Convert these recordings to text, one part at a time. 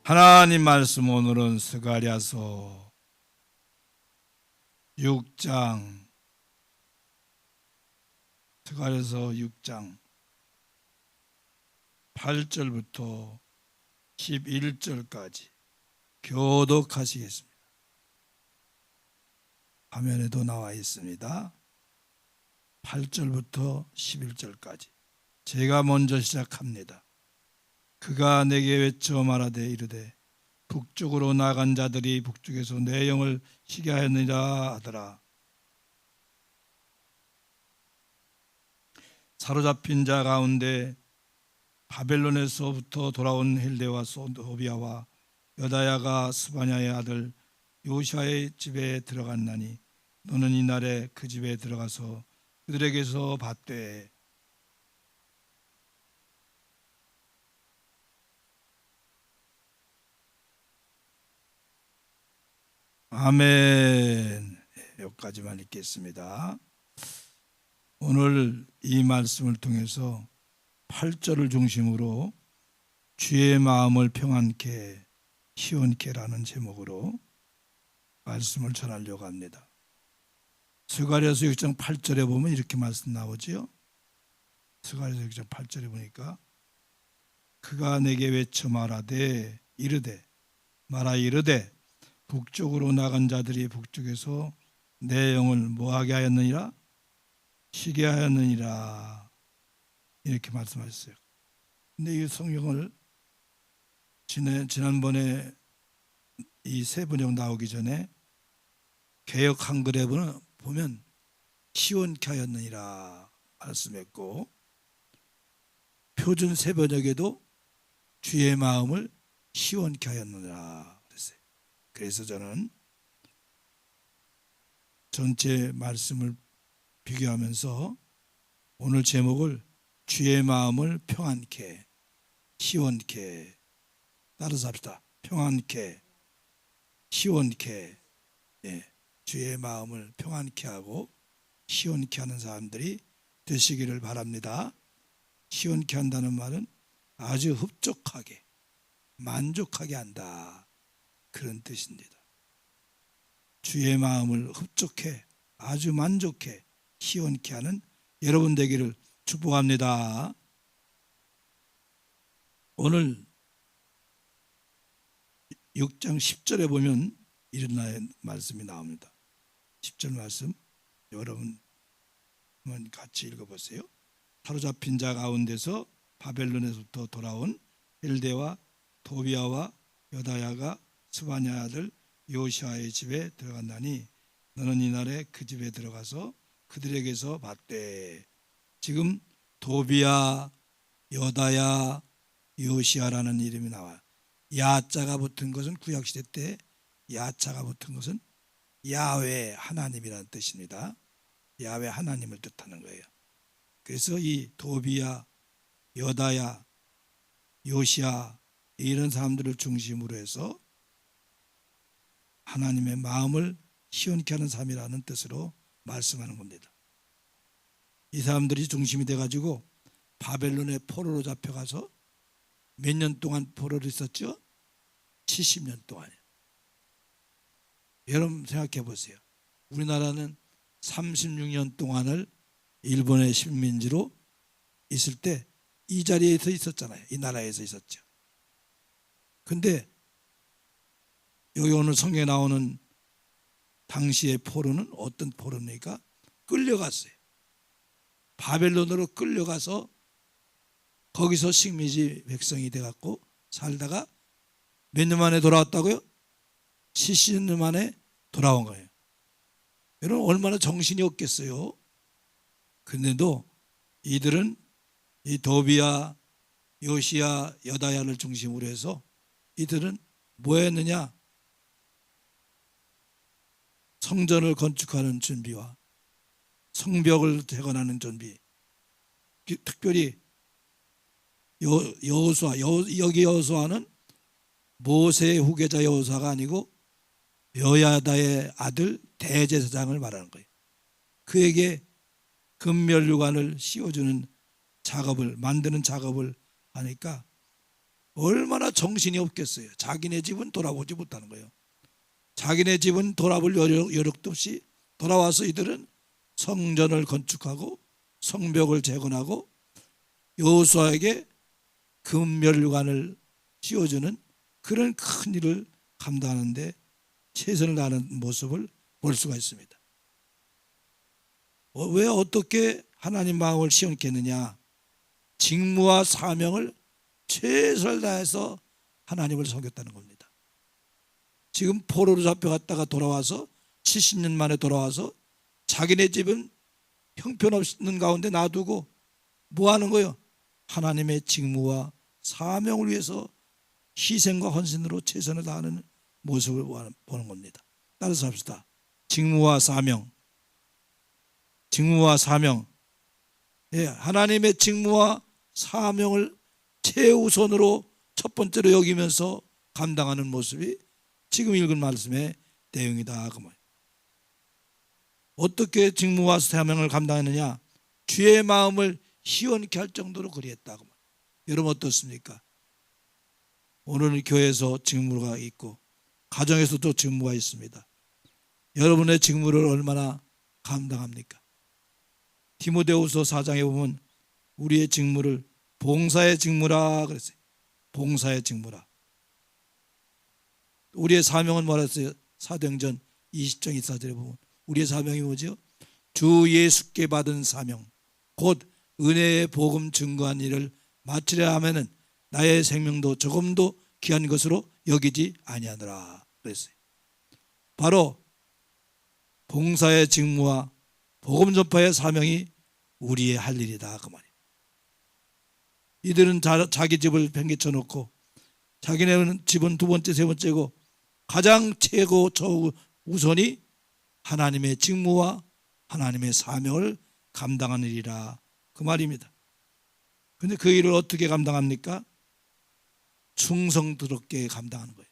하나님 말씀 오늘은 스가랴서 6장 스가랴서 6장 8절부터 11절까지 교독하시겠습니다. 화면에도 나와 있습니다. 8절부터 11절까지 제가 먼저 시작합니다. 그가 내게 외쳐 말하되 이르되 북쪽으로 나간 자들이 북쪽에서 내 영을 쉬게 하였느니라 하더라. 사로잡힌 자 가운데 바벨론에서부터 돌아온 헬데와 도비아와 여다야가 스바냐의 아들 요시아의 집에 들어갔나니 너는 이날에 그 집에 들어가서 그들에게서 받되 아멘. 여기까지만 읽겠습니다. 오늘 이 말씀을 통해서 8절을 중심으로 주의 마음을 평안케 시온케라는 제목으로 말씀을 전하려고 합니다. 스가랴서 6장 8절에 보면 이렇게 말씀 나오지요. 스가랴서 6장 8절에 보니까 그가 내게 외쳐 말하되 이르되 북쪽으로 나간 자들이 북쪽에서 내 영을 뭐하게 하였느니라? 쉬게 하였느니라. 이렇게 말씀하셨어요. 근데 이 성경을 지난번에 이 세 번역 나오기 전에 개역 한글에 보면 시온케 하였느니라 말씀했고 표준 세 번역에도 주의 마음을 시온케 하였느니라 그랬어요. 그래서 저는 전체 말씀을 비교하면서 오늘 제목을 주의 마음을 평안케 시온케 따라서 합시다. 평안케 시온케. 주의 마음을 평안케 하고 시온케 하는 사람들이 되시기를 바랍니다. 시온케 한다는 말은 아주 흡족하게 만족하게 한다, 그런 뜻입니다. 주의 마음을 흡족해 아주 만족해 시온케 하는 여러분 되기를 축복합니다. 오늘 6장 10절에 보면 이런 말씀이 나옵니다. 10절 말씀 여러분 한번 같이 읽어보세요. 사로잡힌 자 가운데서 바벨론에서부터 돌아온 헬데와 도비아와 여다야가 스바냐 아들 요시아의 집에 들어갔나니 너는 이날에 그 집에 들어가서 그들에게서 받되. 지금 도비아, 여다야, 요시아라는 이름이 나와요. 야자가 붙은 것은 구약시대 때 야자가 붙은 것은 야훼 하나님이라는 뜻입니다. 야훼 하나님을 뜻하는 거예요. 그래서 이 도비아, 여다야, 요시아 이런 사람들을 중심으로 해서 하나님의 마음을 시온케 하는 삶이라는 뜻으로 말씀하는 겁니다. 이 사람들이 중심이 돼가지고 바벨론의 포로로 잡혀가서 몇 년 동안 포로로 있었죠? 70년 동안이요. 여러분 생각해 보세요. 우리나라는 36년 동안을 일본의 식민지로 있을 때 이 자리에서 있었잖아요. 이 나라에서 있었죠. 근데 여기 오늘 성경에 나오는 당시의 포로는 어떤 포로입니까? 끌려갔어요. 바벨론으로 끌려가서 거기서 식민지 백성이 돼갖고 살다가 몇 년 만에 돌아왔다고요? 70년 만에 돌아온 거예요. 여러분 얼마나 정신이 없겠어요. 근데도 이들은 이 도비아, 요시아, 여다야를 중심으로 해서 이들은 뭐 했느냐? 성전을 건축하는 준비와 성벽을 재건하는 준비, 특별히 여호수아, 여기 여호수아는 모세의 후계자 여호수아가 아니고 여야다의 아들 대제사장을 말하는 거예요. 그에게 금면류관을 씌워주는 작업을 만드는 작업을 하니까 얼마나 정신이 없겠어요. 자기네 집은 돌아보지 못하는 거예요. 자기네 집은 돌아볼 여력도 없이 돌아와서 이들은 성전을 건축하고 성벽을 재건하고 여호수아에게 금멸관을 씌워주는 그런 큰 일을 감당하는데 최선을 다하는 모습을 볼 수가 있습니다. 왜 어떻게 하나님 마음을 시원케 했느냐? 직무와 사명을 최선을 다해서 하나님을 섬겼다는 겁니다. 지금 포로로 잡혀갔다가 돌아와서 70년 만에 돌아와서 자기네 집은 형편없는 가운데 놔두고 뭐 하는 거예요? 하나님의 직무와 사명을 위해서 희생과 헌신으로 최선을 다하는 모습을 보는 겁니다. 따라서 합시다. 직무와 사명. 직무와 사명. 예, 하나님의 직무와 사명을 최우선으로 첫 번째로 여기면서 감당하는 모습이 지금 읽은 말씀의 내용이다. 그 말. 어떻게 직무와 사명을 감당했느냐? 주의 마음을 시원케 할 정도로 그리했다. 그 말. 여러분 어떻습니까? 오늘은 교회에서 직무가 있고 가정에서도 직무가 있습니다. 여러분의 직무를 얼마나 감당합니까? 디모데후서 4장에 보면 우리의 직무를 봉사의 직무라 그랬어요. 봉사의 직무라. 우리의 사명은 뭐라 했어요? 사도행전 20장 24절에 보면 우리의 사명이 뭐죠? 주 예수께 받은 사명 곧 은혜의 복음 증거한 일을 마치려 하면은 나의 생명도 조금도 귀한 것으로 여기지 아니하노라 그랬어요. 바로 봉사의 직무와 복음 전파의 사명이 우리의 할 일이다 그 말이에요. 이들은 자기 집을 팽개쳐 놓고 자기네 집은 두 번째 세 번째고 가장 최고 우선이 하나님의 직무와 하나님의 사명을 감당하는 일이라 그 말입니다. 그런데 그 일을 어떻게 감당합니까? 충성스럽게 감당하는 거예요.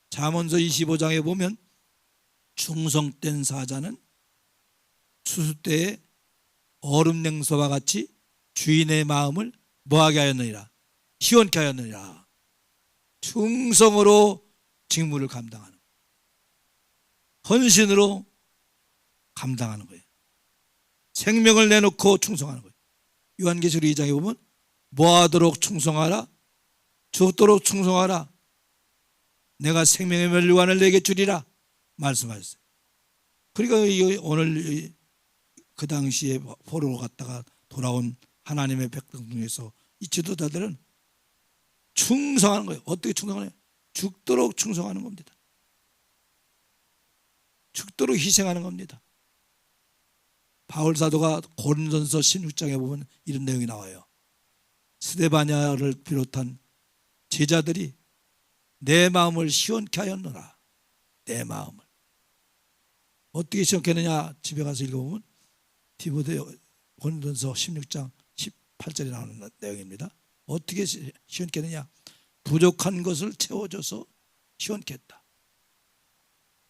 잠언서 25장에 보면 충성된 사자는 추수 때에 얼음 냉소와 같이 주인의 마음을 뭐하게 하였느니라? 시원케 하였느니라. 충성으로 직무를 감당하는 거예요. 헌신으로 감당하는 거예요. 생명을 내놓고 충성하는 거예요. 요한계시록 2장에 보면 뭐하도록 충성하라? 죽도록 충성하라. 내가 생명의 멸류관을 내게 주리라 말씀하셨어요. 그러니까 오늘 그 당시에 포로로 갔다가 돌아온 하나님의 백성 중에서 이 지도자들은 충성하는 거예요. 어떻게 충성하냐? 죽도록 충성하는 겁니다. 죽도록 희생하는 겁니다. 바울 사도가 고린도전서 16장에 보면 이런 내용이 나와요. 스데바냐를 비롯한 제자들이 내 마음을 시원케 하였노라. 내 마음을. 어떻게 시원케 했느냐? 집에 가서 읽어보면 고린도전서 16장 18절에 나오는 내용입니다. 어떻게 시원케 했느냐? 부족한 것을 채워줘서 시원케 했다.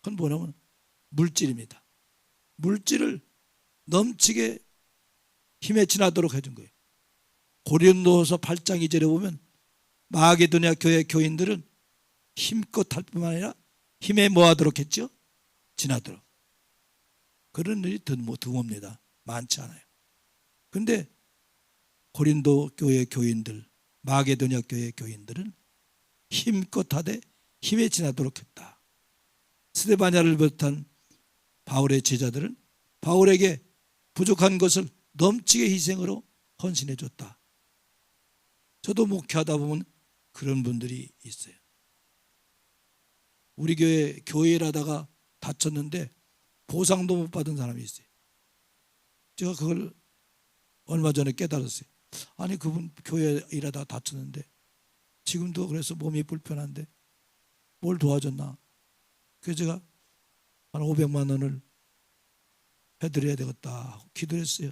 그건 뭐냐면 물질입니다. 물질을 넘치게 힘에 지나도록 해준 거예요. 고린도서 8장 2절에 보면 마게도냐 교회 교인들은 힘껏 할 뿐만 아니라 힘에 뭐하도록 했죠? 지나도록. 그런 일이 드뭅니다. 많지 않아요. 그런데 고린도 교회 교인들, 마게도냐 교회 교인들은 힘껏 하되 힘에 지나도록 했다. 스데바냐를 비롯한 바울의 제자들은 바울에게 부족한 것을 넘치게 희생으로 헌신해 줬다. 저도 목회하다 보면 그런 분들이 있어요. 우리 교회 일하다가 다쳤는데 보상도 못 받은 사람이 있어요. 제가 그걸 얼마 전에 깨달았어요. 아니 그분 교회 일하다가 다쳤는데 지금도 그래서 몸이 불편한데 뭘 도와줬나? 그래서 제가 한 500만 원을 해드려야 되겠다 하고 기도를 했어요.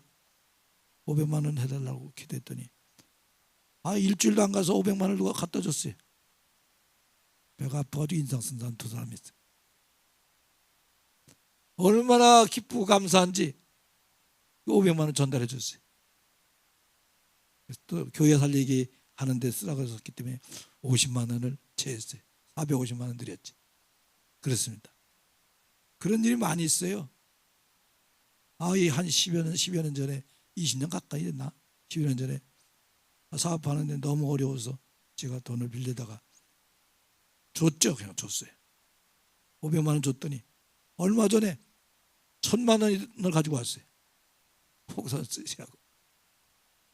500만 원 해달라고 기도했더니 일주일도 안 가서 500만 원을 누가 갖다 줬어요. 배가 아파가지고 인상 쓴 사람 두 사람이 있어요. 얼마나 기쁘고 감사한지 500만 원 전달해 줬어요. 또 교회 살리기 하는 데 쓰라고 했었기 때문에 50만 원을 제했어요. 450만 원 드렸지. 그렇습니다. 그런 일이 많이 있어요. 이 한 10여 년 전에 20년 가까이 됐나? 10여 년 전에 사업하는데 너무 어려워서 제가 돈을 빌려다가 줬죠. 그냥 줬어요. 500만 원 줬더니 얼마 전에 1000만 원을 가지고 왔어요. 복사 쓰시라고.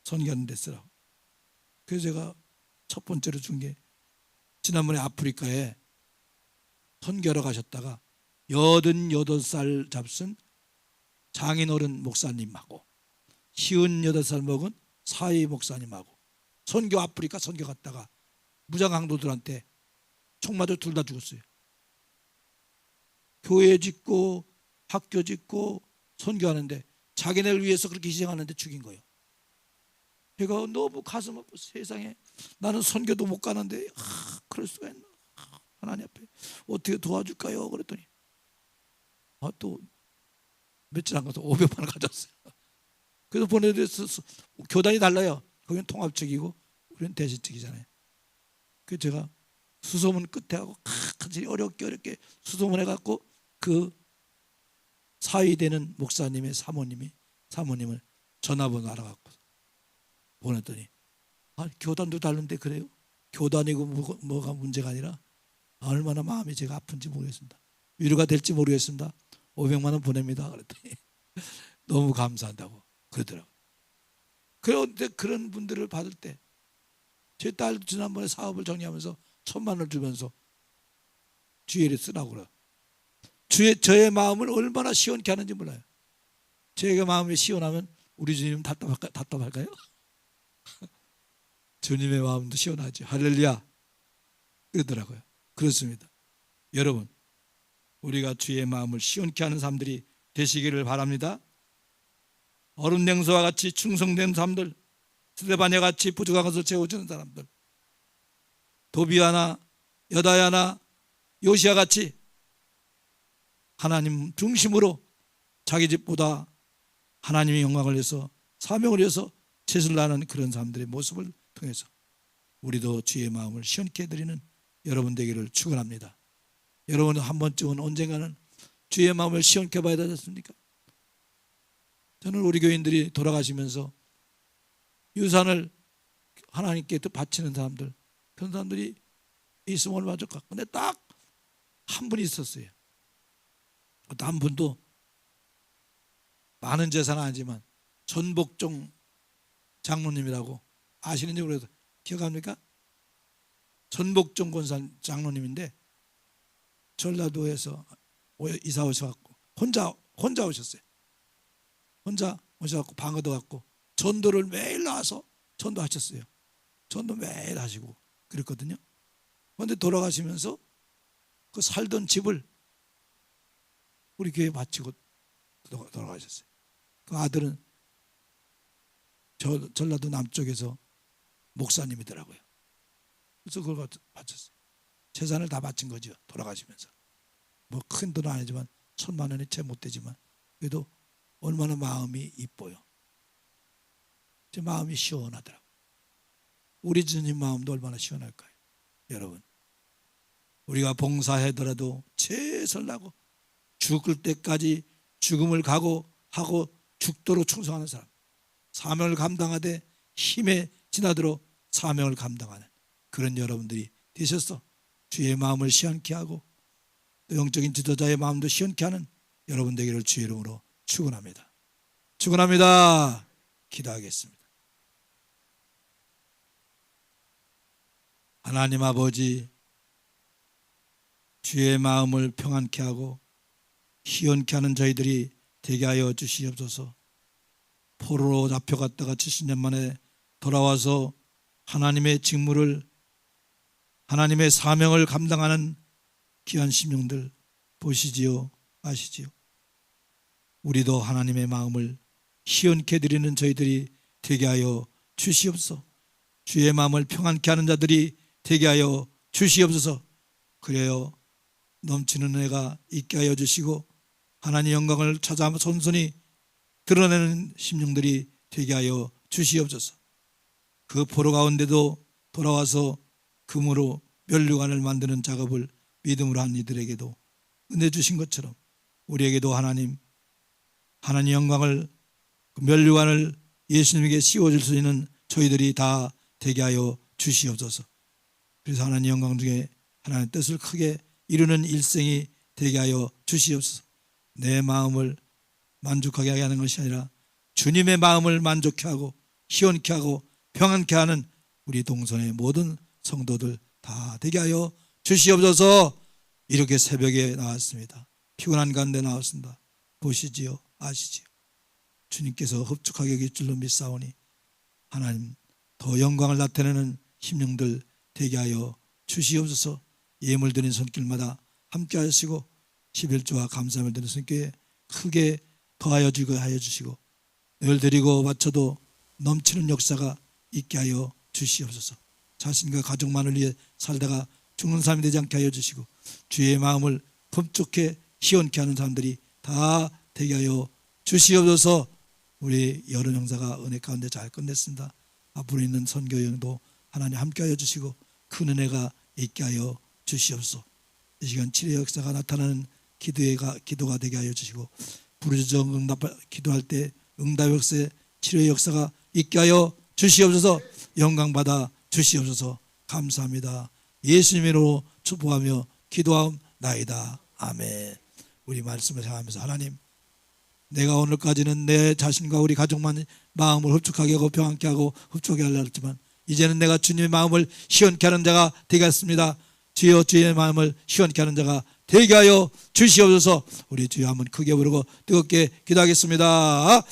선교하는 데 쓰라고. 그래서 제가 첫 번째로 준 게 지난번에 아프리카에 선교하러 가셨다가 88살 잡순 장인어른 목사님하고 58살 먹은 사위 목사님하고 선교 아프리카 선교 갔다가 무장강도들한테 총 맞아 둘 다 죽었어요. 교회 짓고 학교 짓고 선교하는데 자기네를 위해서 그렇게 희생하는데 죽인 거예요. 제가 너무 가슴 아파. 세상에 나는 선교도 못 가는데 그럴 수가 있나. 하나님 앞에 어떻게 도와줄까요? 그랬더니 또 며칠 안 가서 500만 원 가져왔어요. 그래서 보내드렸어. 교단이 달라요. 거기는 통합측이고 우리는 대신측이잖아요. 그래서 제가 수소문 끝에 하고 같이 어렵게 수소문 해갖고 그 사위 되는 목사님의 사모님을 전화번호 알아갖고 보냈더니 교단도 다른데 그래요? 교단이고 뭐가 문제가 아니라 얼마나 마음이 제가 아픈지 모르겠습니다. 위로가 될지 모르겠습니다. 500만 원 보냅니다. 그랬더니 너무 감사한다고 그러더라고요. 그런데 그런 분들을 받을 때 제 딸도 지난번에 사업을 정리하면서 1000만 원을 주면서 주일에 쓰라고 그래요. 저의 마음을 얼마나 시원케 하는지 몰라요. 제가 마음이 시원하면 우리 주님 답답할까요? 주님의 마음도 시원하지. 할렐루야. 그러더라고요. 그렇습니다. 여러분, 우리가 주의 마음을 시원케 하는 사람들이 되시기를 바랍니다. 어른 냉소와 같이 충성된 사람들, 스데반야 같이 부족한 것을 채워주는 사람들, 도비아나 여다야나 요시야 같이 하나님 중심으로 자기 집보다 하나님의 영광을 위해서 사명을 위해서 최선을 다하는 그런 사람들의 모습을 통해서 우리도 주의 마음을 시원케 해드리는 여러분 되기를 축원합니다. 여러분 한 번쯤은 언젠가는 주의 마음을 시원케 봐야 되지 않습니까? 저는 우리 교인들이 돌아가시면서 유산을 하나님께 바치는 사람들, 그런 사람들이 있으면 얼마나 좋을까. 근데 딱 한 분이 있었어요. 한 분도 많은 재산은 아니지만 전복종 장로님이라고 아시는지 모르겠어요. 기억합니까? 전복종 권산 장로님인데 전라도에서 이사 오셔갖고 혼자 오셨어요. 혼자 오셔갖고 방 얻어갖고 전도를 매일 나와서 전도하셨어요. 전도 매일 하시고 그랬거든요. 그런데 돌아가시면서 그 살던 집을 우리 교회에 바치고 돌아가셨어요. 그 아들은 전라도 남쪽에서 목사님이더라고요. 그래서 그걸 바쳤어요. 재산을 다 바친 거죠. 돌아가시면서. 뭐 큰 돈은 아니지만 1000만 원이 채 못 되지만 그래도 얼마나 마음이 이뻐요. 제 마음이 시원하더라고요. 우리 주님 마음도 얼마나 시원할까요? 여러분, 우리가 봉사하더라도 최선을 다하고 죽을 때까지 죽음을 각오하고 죽도록 충성하는 사람, 사명을 감당하되 힘에 지나도록 사명을 감당하는 그런 여러분들이 되셔서 주의 마음을 시원케 하고 또 영적인 지도자의 마음도 시원케 하는 여러분 되기를 주의 이름으로 축원합니다. 축원합니다. 기도하겠습니다. 하나님 아버지, 주의 마음을 평안케 하고 시원케 하는 저희들이 되게 하여 주시옵소서. 포로로 잡혀갔다가 70년 만에 돌아와서 하나님의 직무를, 하나님의 사명을 감당하는 귀한 심령들 보시지요, 아시지요. 우리도 하나님의 마음을 시원케 드리는 저희들이 되게 하여 주시옵소서. 주의 마음을 평안케 하는 자들이 되게 하여 주시옵소서. 그래요 넘치는 은혜가 있게 하여 주시고 하나님 영광을 찾아 손손이 드러내는 심령들이 되게 하여 주시옵소서. 그 포로 가운데도 돌아와서 금으로 면류관을 만드는 작업을 믿음으로 한 이들에게도 은혜 주신 것처럼 우리에게도 하나님 영광을 그 면류관을 예수님에게 씌워줄 수 있는 저희들이 다 되게 하여 주시옵소서. 그래서 하나님 영광 중에 하나님의 뜻을 크게 이루는 일생이 되게 하여 주시옵소서. 내 마음을 만족하게 하는 것이 아니라 주님의 마음을 만족케 하고 시원케 하고 평안케 하는 우리 동선의 모든 성도들 다 되게 하여 주시옵소서. 이렇게 새벽에 나왔습니다. 피곤한 가운데 나왔습니다. 보시지요, 아시지요. 주님께서 흡족하게 여길 줄로 믿사오니 하나님 더 영광을 나타내는 심령들 되게 하여 주시옵소서. 예물 드린 손길마다 함께 하시고 11조와 감사함을 드리는 손길에 크게 더하여 주고 하여 주시고 늘 드리고 바쳐도 넘치는 역사가 있게 하여 주시옵소서. 자신과 가족만을 위해 살다가 죽는 사람이 되지 않게 하여 주시고 주의 마음을 흡족해 시원케 하는 사람들이 다 되게 하여 주시옵소서. 우리 여름 형사가 은혜 가운데 잘 끝냈습니다. 앞으로 있는 선교 여행도 하나님 함께 하여 주시고 큰 은혜가 있게 하여 주시옵소서. 이 시간 치료의 역사가 나타나는 기도가 되게 하여 주시고 부르짖어 기도할 때 응답의 역사에 치료의 역사가 있게 하여 주시옵소서. 영광받아 주시옵소서. 감사합니다. 예수님으로 축복하며 기도하옵나이다. 아멘. 우리 말씀을 향하면서 하나님 내가 오늘까지는 내 자신과 우리 가족만 마음을 흡족하게 하고 평안케 하고 흡족하게 하려 했지만 이제는 내가 주님의 마음을 시원케 하는 자가 되겠습니다. 주여 주의 마음을 시원케 하는 자가 되게 하여 주시옵소서. 우리 주여 한번 크게 부르고 뜨겁게 기도하겠습니다.